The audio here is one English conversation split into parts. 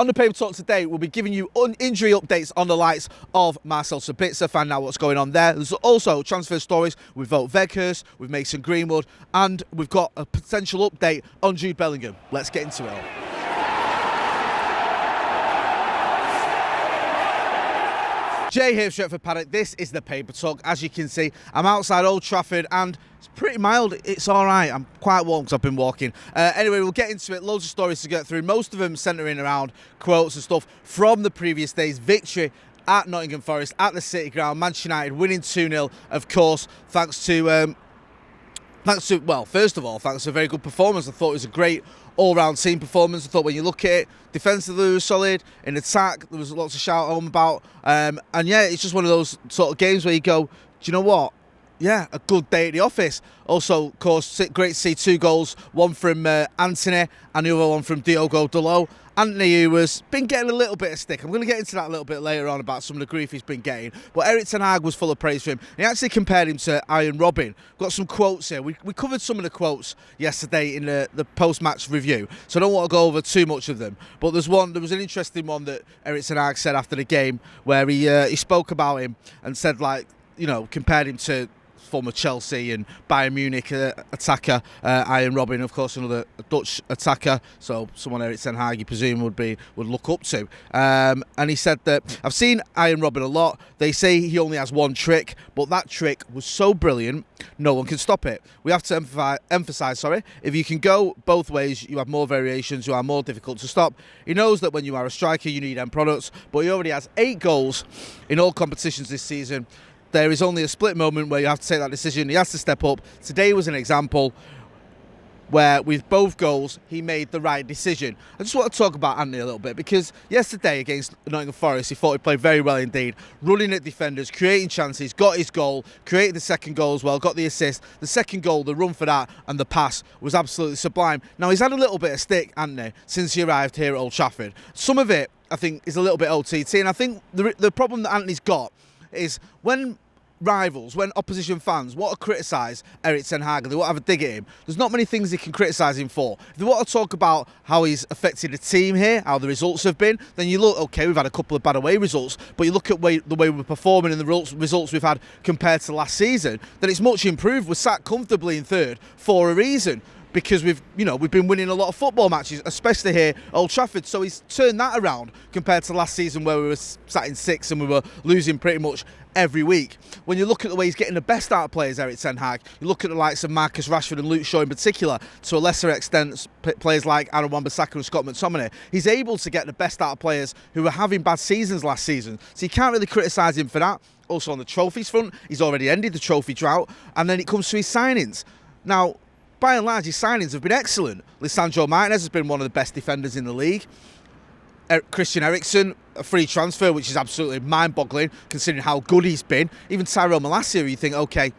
On the Paper Talk today, we'll be giving you injury updates on the likes of Marcel Sabitzer, find out what's going on there. There's also transfer stories with Wout Weghorst, with Mason Greenwood, and we've got a potential update on Jude Bellingham. Let's get into it all. Jay here, Stretford, Paddock. This is the Paper Talk. As you can see, I'm outside Old Trafford and it's pretty mild. It's all right. I'm quite warm because I've been walking. Anyway, we'll get into it. Loads of stories to get through. Most of them centering around quotes and stuff from the previous day's victory at Nottingham Forest, at the City Ground. Manchester United winning 2-0, of course, thanks to, well, first of all, thanks to a very good performance. I thought it was a great all-round team performance. I thought when you look at it, defensively it was solid. In attack, there was lots of shout home about. And yeah, it's just one of those sort of games where you go, do you know what? Yeah, a good day at the office. Also, of course, great to see 2 goals, one from Anthony and the other one from Diogo Dalot. Anthony, who has been getting a little bit of stick. I'm going to get into that a little bit later on about some of the grief he's been getting. But Erik ten Hag was full of praise for him. He actually compared him to Arjen Robben. Got some quotes here. We covered some of the quotes yesterday in the post-match review, so I don't want to go over too much of them. But there was an interesting one that Erik ten Hag said after the game where he spoke about him and said, like, you know, compared him to former Chelsea and Bayern Munich attacker Arjen Robben, of course, another Dutch attacker, so someone Erik ten Hag, you presume, would look up to. And he said that, I've seen Arjen Robben a lot. They say he only has one trick, but that trick was so brilliant, no one can stop it. We have to emphasise, if you can go both ways, you have more variations, you are more difficult to stop. He knows that when you are a striker, you need end products, but he already has 8 goals in all competitions this season. There is only a split moment where you have to take that decision. He has to step up. Today was an example where with both goals, he made the right decision. I just want to talk about Anthony a little bit because yesterday against Nottingham Forest, he thought he played very well indeed. Running at defenders, creating chances, got his goal, created the second goal as well, got the assist. The second goal, the run for that and the pass was absolutely sublime. Now, he's had a little bit of stick, Anthony, since he arrived here at Old Trafford. Some of it, I think, is a little bit OTT. And I think the problem that Anthony's got is when rivals, when opposition fans want to criticise Erik ten Hag and they want to have a dig at him, there's not many things they can criticise him for. If they want to talk about how he's affected the team here, how the results have been, then you look, okay, we've had a couple of bad away results, but you look at the way we're performing and the results we've had compared to last season, then it's much improved. We're sat comfortably in third for a reason, because we've been winning a lot of football matches, especially here at Old Trafford. So he's turned that around compared to last season where we were sat in 6th and we were losing pretty much every week. When you look at the way he's getting the best out of players, Erik ten Hag, you look at the likes of Marcus Rashford and Luke Shaw in particular, to a lesser extent players like Aaron Wan-Bissaka and Scott McTominay, he's able to get the best out of players who were having bad seasons last season. So you can't really criticise him for that. Also on the trophies front, he's already ended the trophy drought, and then it comes to his signings. Now, by and large, his signings have been excellent. Lisandro Martinez has been one of the best defenders in the league. Christian Eriksen, a free transfer, which is absolutely mind-boggling considering how good he's been. Even Tyrell Malacia, you think, okay,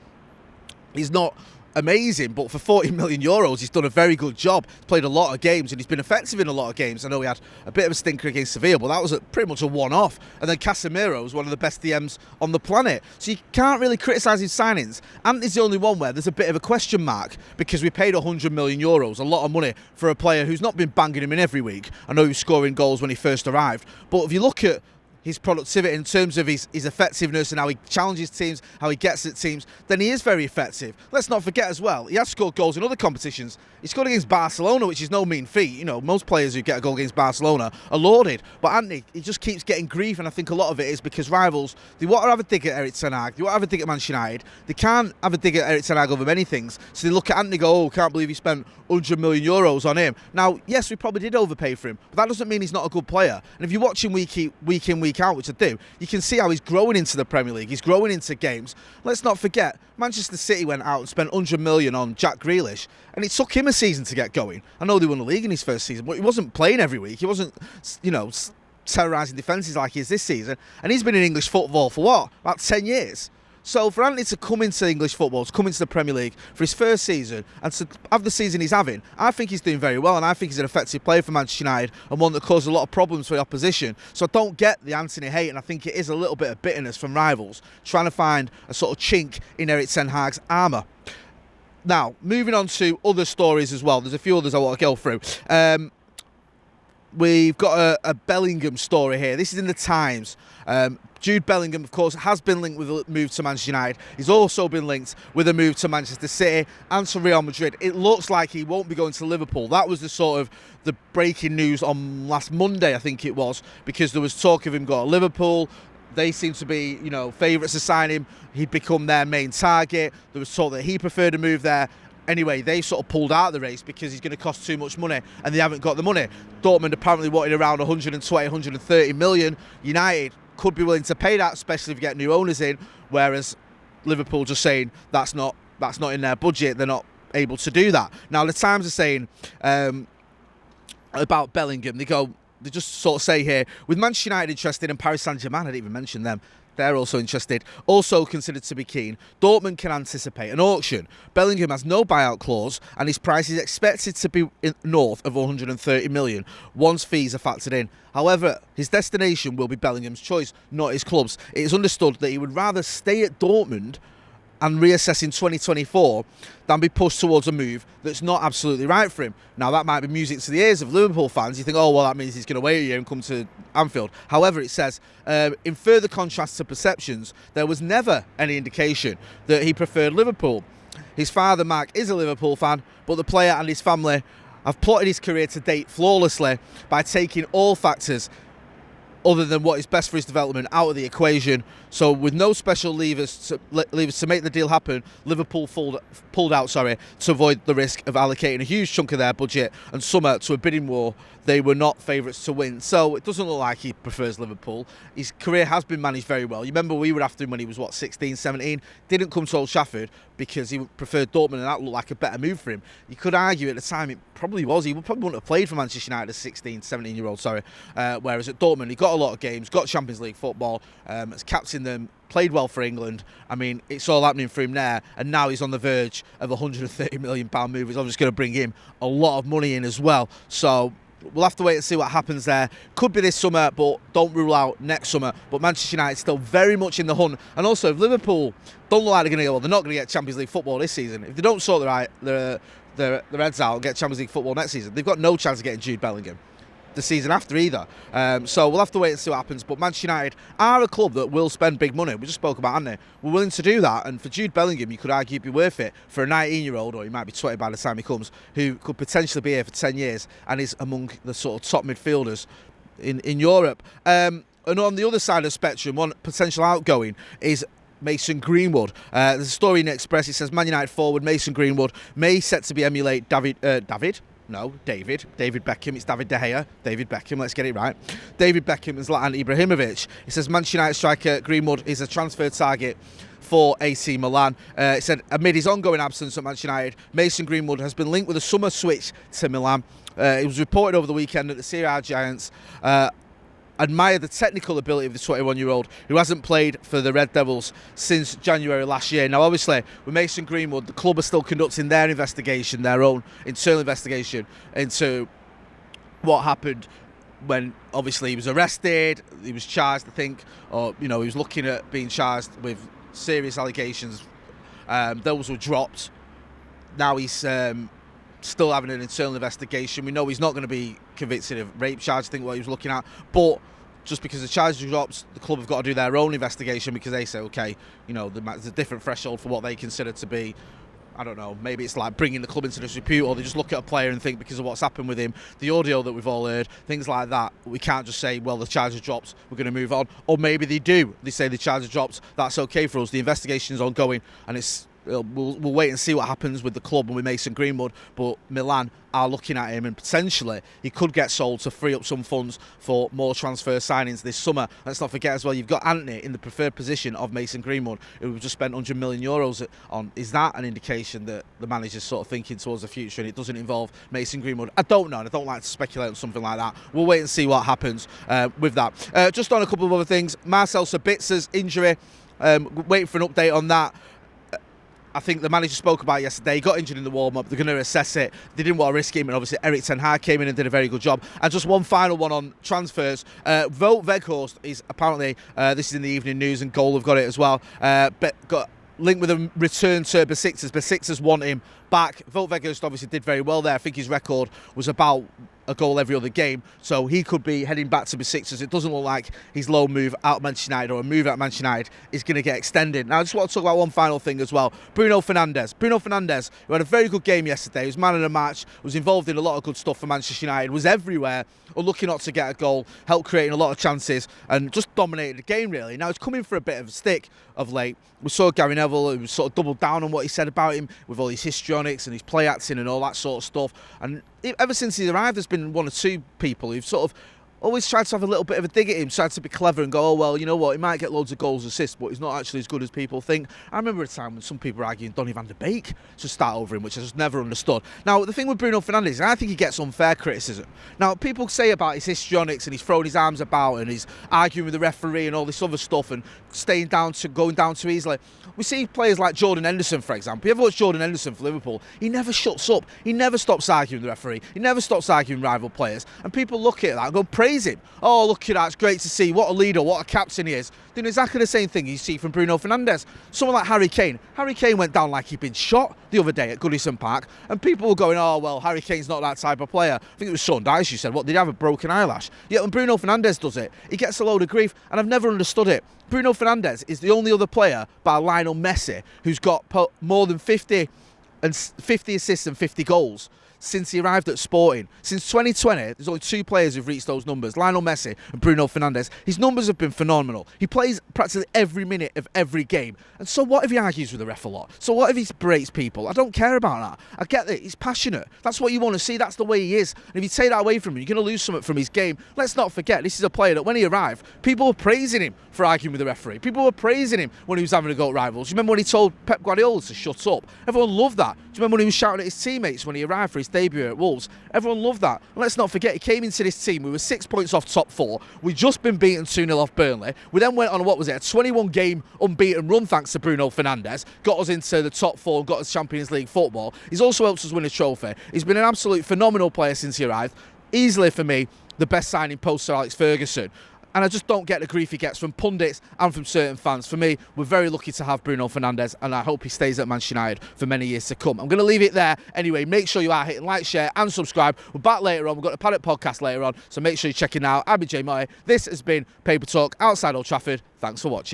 he's not amazing, but for 40 million euros, he's done a very good job. He's played a lot of games and he's been effective in a lot of games. I know he had a bit of a stinker against Sevilla, but that was pretty much a one-off. And then Casemiro is one of the best DMs on the planet. So you can't really criticise his signings. Anthony's the only one where there's a bit of a question mark because we paid 100 million euros, a lot of money, for a player who's not been banging him in every week. I know he was scoring goals when he first arrived, but if you look at his productivity in terms of his effectiveness and how he challenges teams, how he gets at teams, then he is very effective. Let's not forget as well, he has scored goals in other competitions. He scored against Barcelona, which is no mean feat. You know, most players who get a goal against Barcelona are lauded. But Anthony, he just keeps getting grief, and I think a lot of it is because rivals, they want to have a dig at Erik ten Hag, they want to have a dig at Manchester United. They can't have a dig at Erik ten Hag over many things. So they look at Anthony and go, oh, can't believe he spent 100 million euros on him. Now, yes, we probably did overpay for him, but that doesn't mean he's not a good player. And if you watch him week in, week out, which I do, you can see how he's growing into the Premier League. He's growing into games. Let's not forget, Manchester City went out and spent 100 million on Jack Grealish, and it took him a season to get going. I know they won the league in his first season, but he wasn't playing every week. He wasn't, terrorising defences like he is this season. And he's been in English football for what? About 10 years. So for Anthony to come into English football, to come into the Premier League for his first season and to have the season he's having, I think he's doing very well, and I think he's an effective player for Manchester United and one that causes a lot of problems for the opposition. So I don't get the Anthony hate, and I think it is a little bit of bitterness from rivals trying to find a sort of chink in Erik ten Hag's armour. Now, moving on to other stories as well. There's a few others I want to go through. we've got a Bellingham story here. This is in the Times. Jude Bellingham, of course, has been linked with a move to Manchester United. He's also been linked with a move to Manchester City and to Real Madrid. It looks like he won't be going to Liverpool. That was the sort of the breaking news on last Monday, I think it was, because there was talk of him going to Liverpool. They seem to be, favourites to sign him. He'd become their main target. There was talk that he preferred a move there. Anyway, they sort of pulled out of the race because he's going to cost too much money and they haven't got the money. Dortmund apparently wanted around 120, 130 million. United could be willing to pay that, especially if you get new owners in, whereas Liverpool just saying that's not in their budget. They're not able to do that. Now, the Times are saying about Bellingham, they just sort of say here, with Manchester United interested in Paris Saint-Germain, I didn't even mention them, they're also interested, also considered to be keen. Dortmund can anticipate an auction. Bellingham has no buyout clause and his price is expected to be north of 130 million once fees are factored in. However, his destination will be Bellingham's choice, not his club's. It is understood that he would rather stay at Dortmund and reassess in 2024 than be pushed towards a move that's not absolutely right for him. Now, that might be music to the ears of Liverpool fans. You think, oh, well, that means he's going to wait a year and come to Anfield. However, it says, in further contrast to perceptions, there was never any indication that he preferred Liverpool. His father, Mark, is a Liverpool fan, but the player and his family have plotted his career to date flawlessly by taking all factors other than what is best for his development out of the equation. So with no special levers to make the deal happen, Liverpool pulled out to avoid the risk of allocating a huge chunk of their budget and summer to a bidding war they were not favourites to win. So it doesn't look like he prefers Liverpool. His career has been managed very well. You remember we were after him when he was, 16, 17? Didn't come to Old Trafford because he preferred Dortmund and that looked like a better move for him. You could argue at the time it probably was. He probably wouldn't have played for Manchester United as 16, 17-year-old, whereas at Dortmund he got a lot of games, got Champions League football, as captain them, played well for England. I mean, it's all happening for him there, and now he's on the verge of a £130 million move. It's obviously going to bring him a lot of money in as well. So we'll have to wait and see what happens there. Could be this summer, but don't rule out next summer. But Manchester United still very much in the hunt. And also, if Liverpool don't look like they're not going to get Champions League football this season, if they don't sort their heads out and get Champions League football next season, they've got no chance of getting Jude Bellingham the season after either. So we'll have to wait and see what happens. But Manchester United are a club that will spend big money. We just spoke about, haven't they? We're willing to do that. And for Jude Bellingham, you could argue it'd be worth it for a 19-year-old, or he might be 20 by the time he comes, who could potentially be here for 10 years and is among the sort of top midfielders in Europe. And on the other side of the spectrum, one potential outgoing is Mason Greenwood. There's a story in the Express. It says Man United forward Mason Greenwood may set to be emulate David Beckham. It's David De Gea. David Beckham, let's get it right. David Beckham and Zlatan Ibrahimovic. It says Manchester United striker Greenwood is a transfer target for AC Milan. It said amid his ongoing absence at Manchester United, Mason Greenwood has been linked with a summer switch to Milan. It was reported over the weekend that the Serie A giants admire the technical ability of the 21-year-old who hasn't played for the Red Devils since January last year. Now, obviously, with Mason Greenwood, the club are still conducting their investigation, their own internal investigation into what happened when, obviously, he was arrested, he was charged, I think, or, he was looking at being charged with serious allegations. Those were dropped. Now he's still having an internal investigation. We know he's not going to be convicted of rape charge, I think, what he was looking at, but just because the charges drops, the club have got to do their own investigation because they say, okay, there's a different threshold for what they consider to be, I don't know, maybe it's like bringing the club into disrepute, or they just look at a player and think because of what's happened with him, the audio that we've all heard, things like that, we can't just say, well, the charges dropped, we're going to move on. Or maybe they do. They say the charges dropped, that's okay for us. The investigation is ongoing, and we'll wait and see what happens with the club and with Mason Greenwood, but Milan are looking at him and potentially he could get sold to free up some funds for more transfer signings this summer. Let's not forget as well, you've got Antony in the preferred position of Mason Greenwood, who we've just spent €100 million on. Is that an indication that the manager's sort of thinking towards the future and it doesn't involve Mason Greenwood? I don't know, and I don't like to speculate on something like that. We'll wait and see what happens with that. Just on a couple of other things, Marcel Sabitzer's injury, waiting for an update on that. I think the manager spoke about it yesterday. He got injured in the warm-up. They're going to assess it. They didn't want to risk him, and obviously Erik ten Hag came in and did a very good job. And just one final one on transfers. Wout Weghorst is apparently, this is in the evening news, and Goal have got it as well, got linked with a return to Besiktas. Besiktas want him back. Wout Weghorst obviously did very well there. I think his record was about a goal every other game, so he could be heading back to Besiktas. It doesn't look like his loan move out of Manchester United, or a move out of Manchester United, is going to get extended. Now I just want to talk about one final thing as well. Bruno Fernandes, who had a very good game yesterday, he was man of the match, was involved in a lot of good stuff for Manchester United, was everywhere, unlucky not to get a goal, helped creating a lot of chances, and just dominated the game really. Now he's coming for a bit of a stick of late. We saw Gary Neville, who sort of doubled down on what he said about him with all his histrionics and his play acting and all that sort of stuff, and ever since he's arrived there's been one or two people who've sort of always tried to have a little bit of a dig at him, tried to be clever and go, oh well, you know what, he might get loads of goals, assists, but he's not actually as good as people think. I remember a time when some people were arguing Donny van de Beek should start over him, which I just never understood. Now the thing with Bruno Fernandes, I think he gets unfair criticism. Now people say about his histrionics and he's throwing his arms about and he's arguing with the referee and all this other stuff and going down too easily. We see players like Jordan Henderson, for example. You ever watch Jordan Henderson for Liverpool? He never shuts up. He never stops arguing with the referee. He never stops arguing with rival players. And people look at that and go praise him. Oh, look at that, it's great to see. What a leader, what a captain he is. Doing exactly the same thing you see from Bruno Fernandes. Someone like Harry Kane. Harry Kane went down like he'd been shot the other day at Goodison Park, and people were going, oh, well, Harry Kane's not that type of player. I think it was Sean Dyche who said, what, did he have a broken eyelash? Yet when Bruno Fernandes does it, he gets a load of grief, and I've never understood it. Bruno Fernandes is the only other player, by Lionel Messi, who's got more than 50 assists and 50 goals since he arrived at Sporting. Since 2020, there's only two players who've reached those numbers, Lionel Messi and Bruno Fernandes. His numbers have been phenomenal. He plays practically every minute of every game. And so what if he argues with the ref a lot? So what if he berates people? I don't care about that. I get it. He's passionate. That's what you want to see. That's the way he is. And if you take that away from him, you're going to lose something from his game. Let's not forget, this is a player that when he arrived, people were praising him for arguing with the referee. People were praising him when he was having a go at rivals. You remember when he told Pep Guardiola to shut up? Everyone loved that. Do you remember when he was shouting at his teammates when he arrived for his debut at Wolves? Everyone loved that. And let's not forget, he came into this team, we were 6 points off top four. We'd just been beaten 2-0 off Burnley. We then went on, what was it, a 21-game unbeaten run thanks to Bruno Fernandes. Got us into the top four, got us Champions League football. He's also helped us win a trophy. He's been an absolute phenomenal player since he arrived. Easily, for me, the best signing post Sir Alex Ferguson. And I just don't get the grief he gets from pundits and from certain fans. For me, we're very lucky to have Bruno Fernandes, and I hope he stays at Manchester United for many years to come. I'm going to leave it there. Anyway, make sure you are hitting like, share and subscribe. We're back later on. We've got a Paddock podcast later on, so make sure you check it out. I've been Jay Moy. This has been Paper Talk outside Old Trafford. Thanks for watching.